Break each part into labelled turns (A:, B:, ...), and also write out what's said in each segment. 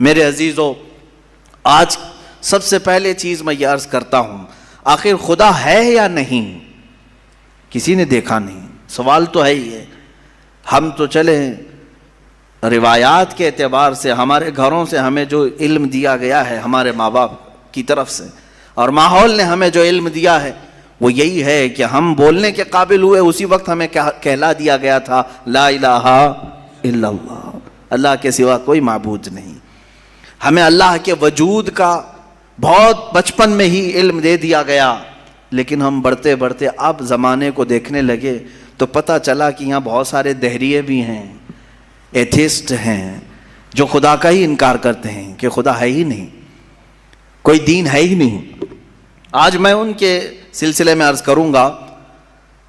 A: میرے عزیزو، آج سب سے پہلے چیز میں یہ عرض کرتا ہوں، آخر خدا ہے یا نہیں؟ کسی نے دیکھا نہیں، سوال تو ہے ہی ہے۔ ہم تو چلے روایات کے اعتبار سے، ہمارے گھروں سے ہمیں جو علم دیا گیا ہے ہمارے ماں باپ کی طرف سے، اور ماحول نے ہمیں جو علم دیا ہے وہ یہی ہے کہ ہم بولنے کے قابل ہوئے اسی وقت ہمیں کہلا دیا گیا تھا لا الہ الا اللہ، اللہ کے سوا کوئی معبود نہیں۔ ہمیں اللہ کے وجود کا بہت بچپن میں ہی علم دے دیا گیا، لیکن ہم بڑھتے بڑھتے اب زمانے کو دیکھنے لگے تو پتہ چلا کہ یہاں بہت سارے دہریے بھی ہیں، ایتھیسٹ ہیں، جو خدا کا ہی انکار کرتے ہیں کہ خدا ہے ہی نہیں، کوئی دین ہے ہی نہیں۔ آج میں ان کے سلسلے میں عرض کروں گا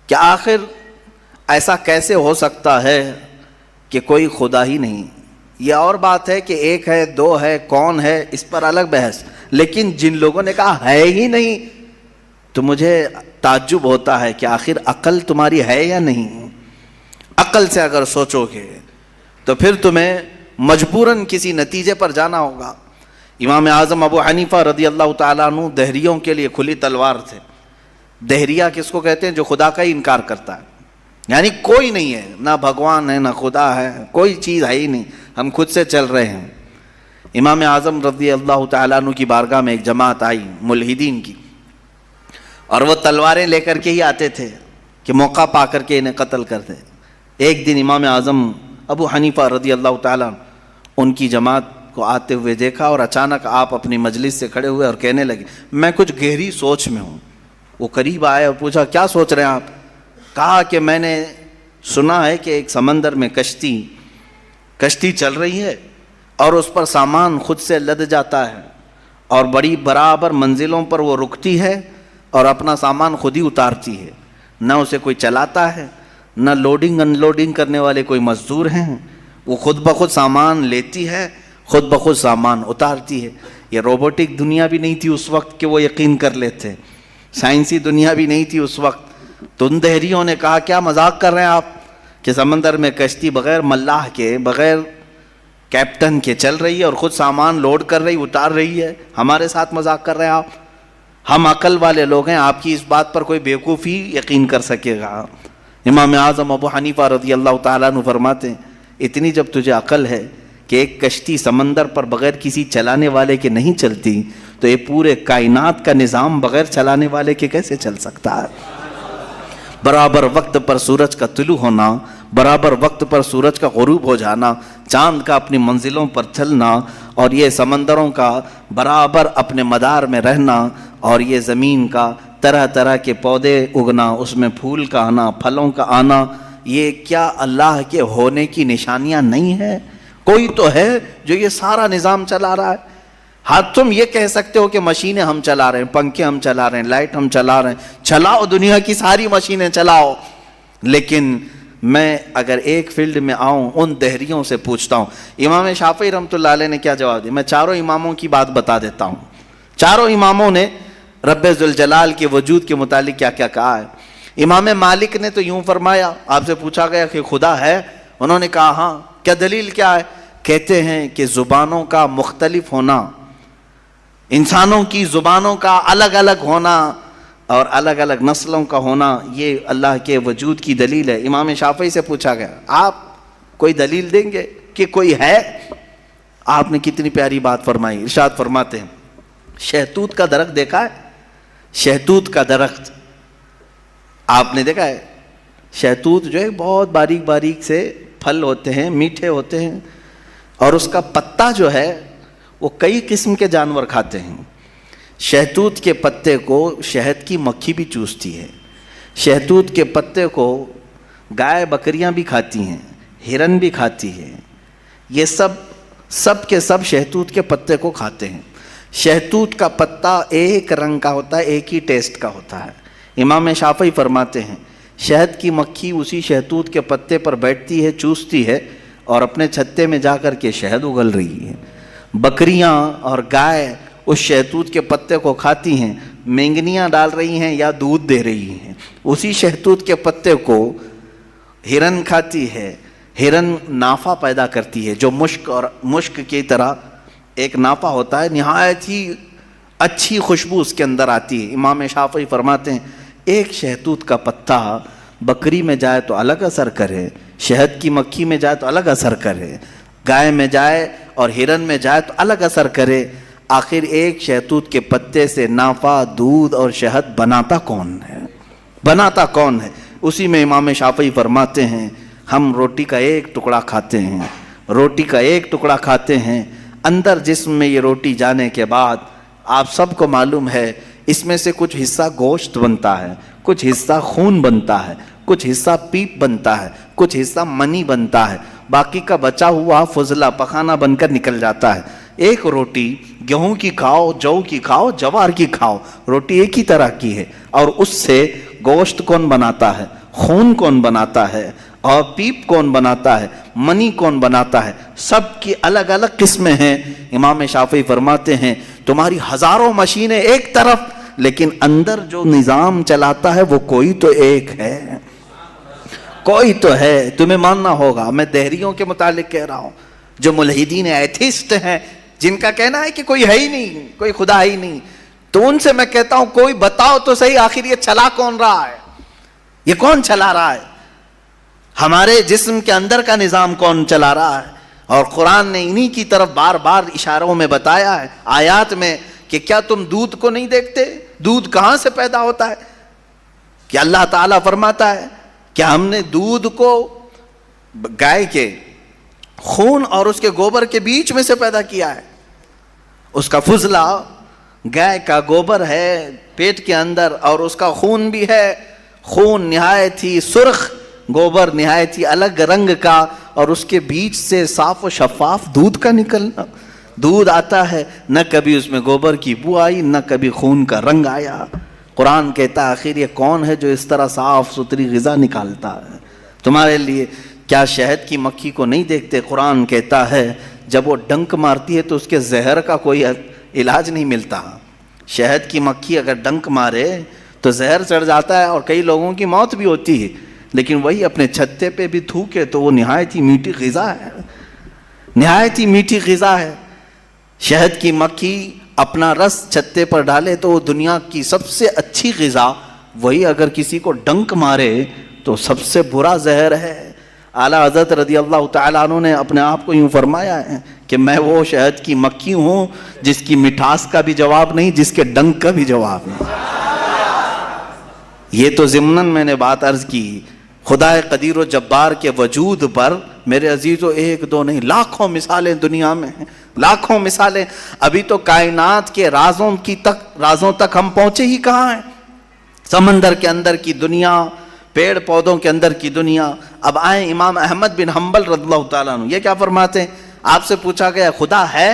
A: کہ آخر ایسا کیسے ہو سکتا ہے کہ کوئی خدا ہی نہیں؟ یہ اور بات ہے کہ ایک ہے، دو ہے، کون ہے، اس پر الگ بحث، لیکن جن لوگوں نے کہا ہے ہی نہیں تو مجھے تعجب ہوتا ہے کہ آخر عقل تمہاری ہے یا نہیں؟ عقل سے اگر سوچو گے تو پھر تمہیں مجبوراً کسی نتیجے پر جانا ہوگا۔ امام اعظم ابو حنیفہ رضی اللہ تعالیٰ عنہ دہریوں کے لیے کھلی تلوار تھے۔ دہریہ کس کو کہتے ہیں؟ جو خدا کا ہی انکار کرتا ہے، یعنی کوئی نہیں ہے، نہ بھگوان ہے، نہ خدا ہے، کوئی چیز ہے ہی نہیں، ہم خود سے چل رہے ہیں۔ امام اعظم رضی اللہ تعالیٰ عنہ کی بارگاہ میں ایک جماعت آئی ملحدین کی، اور وہ تلواریں لے کر کے ہی آتے تھے کہ موقع پا کر کے انہیں قتل کر دیں۔ ایک دن امام اعظم ابو حنیفہ رضی اللہ تعالیٰ ان کی جماعت کو آتے ہوئے دیکھا، اور اچانک آپ اپنی مجلس سے کھڑے ہوئے اور کہنے لگے میں کچھ گہری سوچ میں ہوں۔ وہ قریب آئے اور پوچھا کیا سوچ رہے ہیں آپ؟ کہا کہ میں نے سنا ہے کہ ایک سمندر میں کشتی چل رہی ہے اور اس پر سامان خود سے لد جاتا ہے، اور بڑی برابر منزلوں پر وہ رکتی ہے اور اپنا سامان خود ہی اتارتی ہے، نہ اسے کوئی چلاتا ہے، نہ لوڈنگ ان لوڈنگ کرنے والے کوئی مزدور ہیں، وہ خود بخود سامان لیتی ہے، خود بخود سامان اتارتی ہے۔ یہ روبوٹک دنیا بھی نہیں تھی اس وقت کہ وہ یقین کر لیتے، سائنسی دنیا بھی نہیں تھی اس وقت۔ تو ان دہریوں نے کہا کیا مذاق کر رہے ہیں آپ کہ سمندر میں کشتی بغیر ملاح کے، بغیر کیپٹن کے چل رہی ہے اور خود سامان لوڈ کر رہی، اتار رہی ہے، ہمارے ساتھ مذاق کر رہے ہیں آپ؟ ہم عقل والے لوگ ہیں، آپ کی اس بات پر کوئی بیوقوفی یقین کر سکے گا؟ امام اعظم ابو حنیفہ رضی اللہ تعالیٰ عنہ فرماتے ہیں اتنی جب تجھے عقل ہے کہ ایک کشتی سمندر پر بغیر کسی چلانے والے کے نہیں چلتی، تو یہ پورے کائنات کا نظام بغیر چلانے والے کے کیسے چل سکتا ہے؟ برابر وقت پر سورج کا طلوع ہونا، برابر وقت پر سورج کا غروب ہو جانا، چاند کا اپنی منزلوں پر چلنا، اور یہ سمندروں کا برابر اپنے مدار میں رہنا، اور یہ زمین کا طرح طرح کے پودے اگنا، اس میں پھول کا آنا، پھلوں کا آنا، یہ کیا اللہ کے ہونے کی نشانیاں نہیں ہیں؟ کوئی تو ہے جو یہ سارا نظام چلا رہا ہے۔ ہاں تم یہ کہہ سکتے ہو کہ مشینیں ہم چلا رہے ہیں، پنکھے ہم چلا رہے ہیں، لائٹ ہم چلا رہے ہیں، چلاؤ دنیا کی ساری مشینیں چلاؤ، لیکن میں اگر ایک فیلڈ میں آؤں ان دہریوں سے پوچھتا ہوں۔ امام شافعی رحمۃ اللہ علیہ نے کیا جواب دیا؟ میں چاروں اماموں کی بات بتا دیتا ہوں۔ چاروں اماموں نے رب ذوالجلال کے وجود کے متعلق کیا کیا کہا ہے۔ امام مالک نے تو یوں فرمایا، آپ سے پوچھا گیا کہ خدا ہے، انہوں نے کہا ہاں۔ کیا دلیل کیا ہے؟ کہتے ہیں کہ زبانوں کا مختلف ہونا، انسانوں کی زبانوں کا الگ الگ ہونا اور الگ الگ نسلوں کا ہونا، یہ اللہ کے وجود کی دلیل ہے۔ امام شافعی سے پوچھا گیا آپ کوئی دلیل دیں گے کہ کوئی ہے؟ آپ نے کتنی پیاری بات فرمائی، ارشاد فرماتے ہیں شہتوت کا درخت دیکھا ہے؟ شہتوت کا درخت آپ نے دیکھا ہے؟ شہتوت جو ہے بہت باریک باریک سے پھل ہوتے ہیں، میٹھے ہوتے ہیں، اور اس کا پتا جو ہے وہ کئی قسم کے جانور کھاتے ہیں۔ شہتوت کے پتے کو شہد کی مکھی بھی چوستی ہے، شہتوت کے پتے کو گائے بکریاں بھی کھاتی ہیں، ہرن بھی کھاتی ہے، یہ سب کے سب شہتوت کے پتے کو کھاتے ہیں۔ شہتوت کا پتا ایک رنگ کا ہوتا ہے، ایک ہی ٹیسٹ کا ہوتا ہے۔ امام شافعی فرماتے ہیں شہد کی مکھی اسی شہتوت کے پتے پر بیٹھتی ہے، چوستی ہے، اور اپنے چھتے میں جا کر کے شہد اگل رہی ہے۔ بکریاں اور گائے اس شہتوت کے پتے کو کھاتی ہیں، مینگنیاں ڈال رہی ہیں یا دودھ دے رہی ہیں۔ اسی شہتوت کے پتے کو ہرن کھاتی ہے، ہرن نافع پیدا کرتی ہے جو مشک کی طرح ایک ناپا ہوتا ہے، نہایت ہی اچھی خوشبو اس کے اندر آتی ہے. امام شافعی فرماتے ہیں ایک شہتوت کا پتا بکری میں جائے تو الگ اثر کرے، شہد کی مکھی میں جائے تو الگ اثر کرے، گائے میں جائے اور ہرن میں جائے تو الگ اثر کرے، آخر ایک شہتوت کے پتے سے نافع، دودھ اور شہد بناتا کون ہے؟ بناتا کون ہے؟ اسی میں امام شافعی فرماتے ہیں ہم روٹی کا ایک ٹکڑا کھاتے ہیں، روٹی کا ایک ٹکڑا کھاتے ہیں، اندر جسم میں یہ روٹی جانے کے بعد آپ سب کو معلوم ہے اس میں سے کچھ حصہ گوشت بنتا ہے، کچھ حصہ خون بنتا ہے، کچھ حصہ پیپ بنتا ہے، کچھ حصہ منی بنتا ہے، باقی کا بچا ہوا فضلہ پخانہ بن کر نکل جاتا ہے. ایک روٹی گیہوں کی کھاؤ، جو کی کھاؤ، جوار کی کھاؤ، روٹی ایک ہی طرح کی ہے، اور اس سے گوشت کون بناتا ہے، خون کون بناتا ہے، اور پیپ کون بناتا ہے، منی کون بناتا ہے، سب کی الگ الگ قسمیں ہیں. امام شافعی فرماتے ہیں تمہاری ہزاروں مشینیں ایک طرف، لیکن اندر جو نظام چلاتا ہے وہ کوئی تو ایک ہے، کوئی تو ہے. تمہیں ماننا ہوگا. میں دہریوں کے متعلق کہہ رہا ہوں جو ملحدین ایتھسٹ ہیں، جن کا کہنا ہے کہ کوئی ہے ہی نہیں، کوئی خدا ہی نہیں، تو ان سے میں کہتا ہوں کوئی بتاؤ تو صحیح آخر یہ چلا کون رہا ہے، یہ کون چلا رہا ہے، ہمارے جسم کے اندر کا نظام کون چلا رہا ہے؟ اور قرآن نے انہی کی طرف بار بار اشاروں میں بتایا ہے آیات میں کہ کیا تم دودھ کو نہیں دیکھتے؟ دودھ کہاں سے پیدا ہوتا ہے؟ کہ اللہ تعالیٰ فرماتا ہے کہ ہم نے دودھ کو گائے کے خون اور اس کے گوبر کے بیچ میں سے پیدا کیا ہے. اس کا فضلہ گائے کا گوبر ہے پیٹ کے اندر، اور اس کا خون بھی ہے، خون نہایت ہی سرخ، گوبر نہایت ہی الگ رنگ کا، اور اس کے بیچ سے صاف و شفاف دودھ کا نکلنا. دودھ آتا ہے، نہ کبھی اس میں گوبر کی بو آئی، نہ کبھی خون کا رنگ آیا. قرآن کہتا ہے آخر یہ کون ہے جو اس طرح صاف ستھری غذا نکالتا ہے تمہارے لیے؟ کیا شہد کی مکھی کو نہیں دیکھتے؟ قرآن کہتا ہے جب وہ ڈنک مارتی ہے تو اس کے زہر کا کوئی علاج نہیں ملتا. شہد کی مکھی اگر ڈنک مارے تو زہر چڑھ جاتا ہے اور کئی لوگوں کی موت بھی ہوتی ہے، لیکن وہی اپنے چھتے پہ بھی تھوکے تو وہ نہایت ہی میٹھی غذا ہے، نہایت ہی میٹھی غذا ہے. شہد کی مکھی اپنا رس چھتے پر ڈالے تو وہ دنیا کی سب سے اچھی غذا، وہی اگر کسی کو ڈنک مارے تو سب سے برا زہر ہے. اعلیٰ حضرت رضی اللہ تعالیٰ عنہ نے اپنے آپ کو یوں فرمایا ہے کہ میں وہ شہد کی مکھی ہوں جس کی مٹھاس کا بھی جواب نہیں، جس کے ڈنک کا بھی جواب نہیں. یہ تو ضمناً میں نے بات عرض کی. خدا قدیر و جبار کے وجود پر میرے عزیزو ایک دو نہیں، لاکھوں مثالیں دنیا میں ہیں، لاکھوں مثالیں. ابھی تو کائنات کے رازوں تک ہم پہنچے ہی کہاں ہیں؟ سمندر کے اندر کی دنیا، پیڑ پودوں کے اندر کی دنیا. اب آئیں امام احمد بن حنبل رضی اللہ تعالیٰ عنہ، یہ کیا فرماتے ہیں؟ آپ سے پوچھا گیا خدا ہے،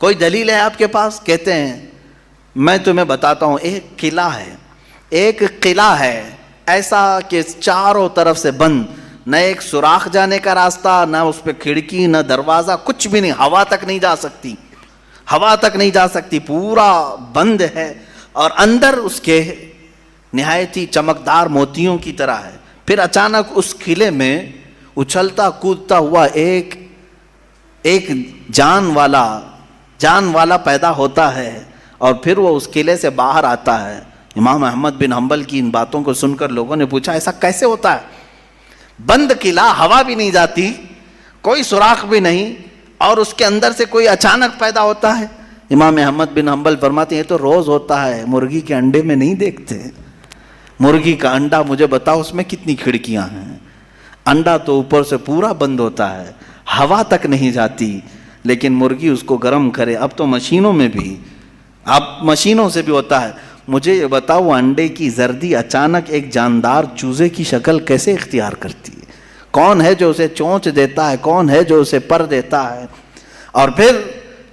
A: کوئی دلیل ہے آپ کے پاس؟ کہتے ہیں میں تمہیں بتاتا ہوں، ایک قلعہ ہے، ایک قلعہ ہے ایسا کہ چاروں طرف سے بند، نہ ایک سوراخ جانے کا راستہ، نہ اس پہ کھڑکی، نہ دروازہ، کچھ بھی نہیں، ہوا تک نہیں جا سکتی، ہوا تک نہیں جا سکتی، پورا بند ہے، اور اندر اس کے نہایت ہی چمکدار موتیوں کی طرح ہے. پھر اچانک اس قلعے میں اچھلتا کودتا ہوا ایک جان والا پیدا ہوتا ہے، اور پھر وہ اس قلعے سے باہر آتا ہے. امام احمد بن حنبل کی ان باتوں کو سن کر لوگوں نے پوچھا ایسا کیسے ہوتا ہے؟ بند قلعہ، ہوا بھی نہیں جاتی، کوئی سوراخ بھی نہیں، اور اس کے اندر سے کوئی اچانک پیدا ہوتا ہے. امام احمد بن حنبل فرماتے ہیں یہ تو روز ہوتا ہے، مرغی کے انڈے میں نہیں دیکھتے. مرغی کا انڈا مجھے بتاؤ اس میں کتنی کھڑکیاں ہیں؟ انڈا تو اوپر سے پورا بند ہوتا ہے، ہوا تک نہیں جاتی، لیکن مرغی اس کو گرم کرے. اب تو مشینوں میں بھی، اب مشینوں سے بھی ہوتا ہے. مجھے یہ بتاؤ وہ انڈے کی زردی اچانک ایک جاندار چوزے کی شکل کیسے اختیار کرتی ہے؟ کون ہے جو اسے چونچ دیتا ہے؟ کون ہے جو اسے پر دیتا ہے؟ اور پھر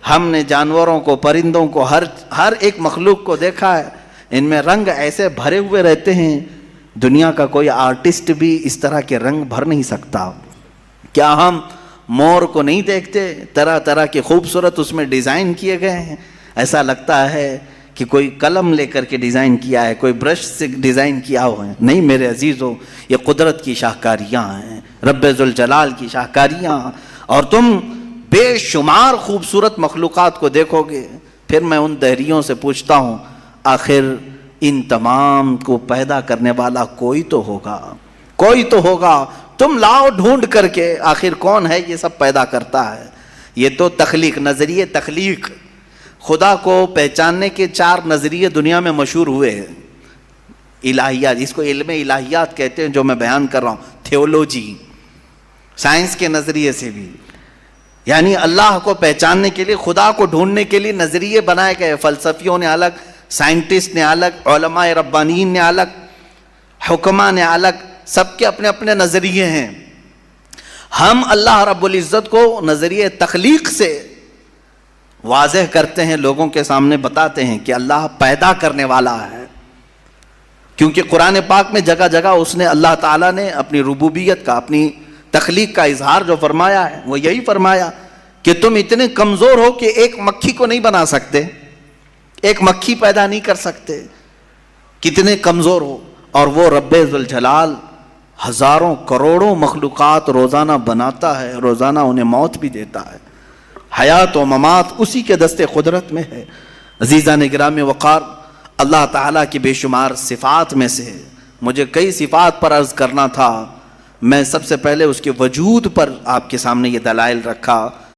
A: ہم نے جانوروں کو، پرندوں کو، ہر ایک مخلوق کو دیکھا ہے، ان میں رنگ ایسے بھرے ہوئے رہتے ہیں، دنیا کا کوئی آرٹسٹ بھی اس طرح کے رنگ بھر نہیں سکتا. کیا ہم مور کو نہیں دیکھتے؟ طرح طرح کے خوبصورت اس میں ڈیزائن کیے گئے ہیں، ایسا لگتا ہے کہ کوئی قلم لے کر کے ڈیزائن کیا ہے، کوئی برش سے ڈیزائن کیا ہوا ہے. نہیں میرے عزیزو، یہ قدرت کی شاہکاریاں ہیں، رب ذوالجلال کی شاہکاریاں. اور تم بے شمار خوبصورت مخلوقات کو دیکھو گے، پھر میں ان دہریوں سے پوچھتا ہوں آخر ان تمام کو پیدا کرنے والا کوئی تو ہوگا، کوئی تو ہوگا، تم لاؤ ڈھونڈ کر کے آخر کون ہے یہ سب پیدا کرتا ہے۔ یہ تو تخلیق، نظریے تخلیق، خدا کو پہچاننے کے 4 نظریے دنیا میں مشہور ہوئے ہیں۔ الہیات، اس کو علم الہیات کہتے ہیں جو میں بیان کر رہا ہوں، تھیولوجی، سائنس کے نظریے سے بھی، یعنی اللہ کو پہچاننے کے لیے، خدا کو ڈھونڈنے کے لیے نظریے بنائے گئے، فلسفیوں نے الگ، سائنٹسٹ نے الگ، علماء ربانیین نے الگ، حکماء نے الگ، سب کے اپنے اپنے نظریے ہیں۔ ہم اللہ رب العزت کو نظریے تخلیق سے واضح کرتے ہیں، لوگوں کے سامنے بتاتے ہیں کہ اللہ پیدا کرنے والا ہے، کیونکہ قرآن پاک میں جگہ جگہ اس نے، اللہ تعالیٰ نے اپنی ربوبیت کا، اپنی تخلیق کا اظہار جو فرمایا ہے وہ یہی فرمایا کہ تم اتنے کمزور ہو کہ ایک مکھی کو نہیں بنا سکتے، ایک مکھی پیدا نہیں کر سکتے، کتنے کمزور ہو، اور وہ رب ذوالجلال ہزاروں کروڑوں مخلوقات روزانہ بناتا ہے، روزانہ انہیں موت بھی دیتا ہے، حیات و ممات اسی کے دست قدرت میں ہے۔ عزیزان گرامی وقار، اللہ تعالیٰ کی بے شمار صفات میں سے مجھے کئی صفات پر عرض کرنا تھا، میں سب سے پہلے اس کے وجود پر آپ کے سامنے یہ دلائل رکھا۔